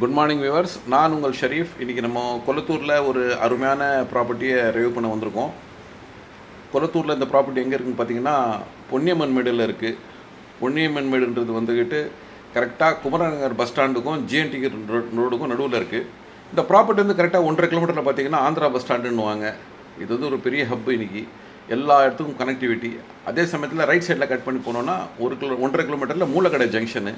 Good morning viewers, நான் உங்கள் ஷரீஃப். இன்றைக்கி நம்ம கொளத்தூரில் ஒரு அருமையான ப்ராப்பர்ட்டியை ரிவ்யூ பண்ண வந்திருக்கோம். கொளத்தூரில் இந்த ப்ராப்பர்ட்டி எங்கே இருக்குதுன்னு பார்த்தீங்கன்னா பொன்னியம்மன் மேடில் இருக்குது. பொன்னியம்மன் மேடுன்றது வந்துக்கிட்டு கரெக்டாக குமரநகர் பஸ் ஸ்டாண்டுக்கும் ஜிஎன்டி ரோடுக்கும் நடுவில் இருக்குது. இந்த ப்ராப்பர்ட்டி வந்து கரெக்டாக 1.5 கிலோமீட்டரில் பார்த்தீங்கன்னா ஆந்திரா பஸ் ஸ்டாண்டுன்னுவாங்க. இது வந்து ஒரு பெரிய ஹப். இன்றைக்கி எல்லா இடத்துக்கும் கனெக்டிவிட்டி. அதே சமயத்தில் ரைட் சைடில் கட் பண்ணி போனோன்னா 1.5 கிலோமீட்டரில் மூலக்கடை ஜங்ஷனு,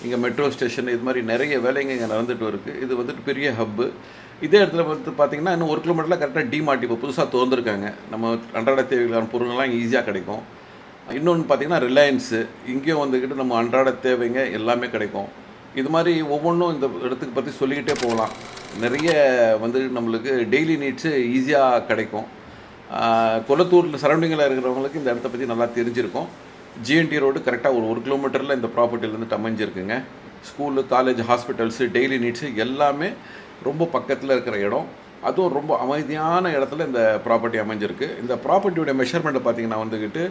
இங்கே மெட்ரோ ஸ்டேஷன், இது மாதிரி நிறைய வேலைங்க இங்கே நடந்துட்டு இருக்குது. இது வந்துட்டு பெரிய ஹப்பு. இதே இடத்துல வந்து பார்த்திங்கன்னா இன்னும் 1 கிலோமீட்டரில் கரெக்டாக டிமார்ட் இப்போ புதுசாக திறந்துருக்காங்க. நம்ம அன்றாட தேவைகளான பொருள்கள்லாம் இங்கே ஈஸியாக கிடைக்கும். இன்னொன்று பார்த்திங்கன்னா ரிலையன்ஸு, இங்கேயும் வந்துக்கிட்டு நம்ம அன்றாட தேவைங்க எல்லாமே கிடைக்கும். இது மாதிரி ஒவ்வொன்றும் இந்த இடத்துக்கு பற்றி சொல்லிக்கிட்டே போகலாம். நிறைய வந்து நம்மளுக்கு டெய்லி நீட்ஸு ஈஸியாக கிடைக்கும். கொளத்தூரில் சரௌண்டிங்கில் இருக்கிறவங்களுக்கு இந்த இடத்த பற்றி நல்லா தெரிஞ்சிருக்கும். ஜிஎன்டி ரோடு கரெக்டாக ஒரு 1 கிலோமீட்டரில் இந்த ப்ராப்பர்ட்டிலேருந்து அமைஞ்சிருக்குங்க. School, college, hospitals, daily needs எல்லாமே ரொம்ப பக்கத்தில் இருக்கிற இடம். அதுவும் ரொம்ப அமைதியான இடத்துல இந்த ப்ராப்பர்ட்டி அமைஞ்சிருக்கு. இந்த ப்ராப்பர்ட்டியோட மெஷர்மெண்ட்டை பார்த்திங்கன்னா வந்துக்கிட்டு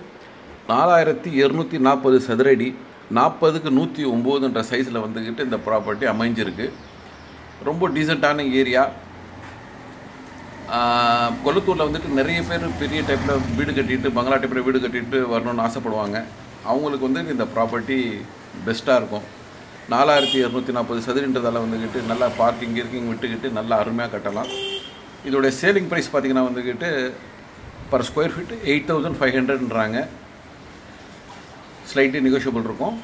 4240 சதுரடி, 40க்கு 109ன்ற சைஸில் வந்துக்கிட்டு இந்த ப்ராப்பர்ட்டி அமைஞ்சிருக்கு. ரொம்ப டீசெண்டான ஏரியா. கொளத்தூரில் வந்துட்டு நிறைய பேர் பெரிய டைப்பில் வீடு கட்டிட்டு, பங்களா டைப்பில் வீடு கட்டிட்டு வரணும்னு ஆசைப்படுவாங்க. அவங்களுக்கு வந்து இந்த ப்ராப்பர்ட்டி பெஸ்ட்டாக இருக்கும். 4240 சதுரன்றதால் வந்துக்கிட்டு நல்லா பார்க்கிங் விட்டுக்கிட்டு நல்லா அருமையாக கட்டலாம். இதோடைய சேலிங் ப்ரைஸ் பார்த்திங்கன்னா வந்துக்கிட்டு பர் ஸ்கொயர் ஃபீட் 8500ன்றாங்க. ஸ்லைட்லி நெகோஷியபிள் இருக்கும்.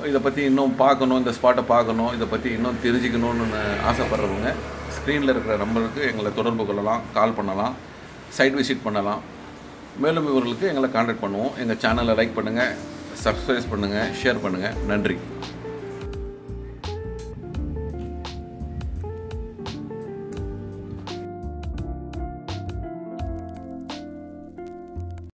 இதை பற்றி இன்னும் பார்க்கணும், இந்த ஸ்பாட்டை பார்க்கணும், இதை பற்றி இன்னும் தெரிஞ்சுக்கணுன்னு ஆசைப்படுறவங்க ஸ்க்ரீனில் இருக்கிற நம்பருக்கு எங்களை தொடர்பு கொள்ளலாம், கால் பண்ணலாம், சைட் விசிட் பண்ணலாம். மேலும் இவர்களுக்கு எங்களை கான்டாக்ட் பண்ணுவோம். எங்கள் சேனலை லைக் பண்ணுங்கள், சப்ஸ்கிரைப் பண்ணுங்கள், ஷேர் பண்ணுங்கள். நன்றி.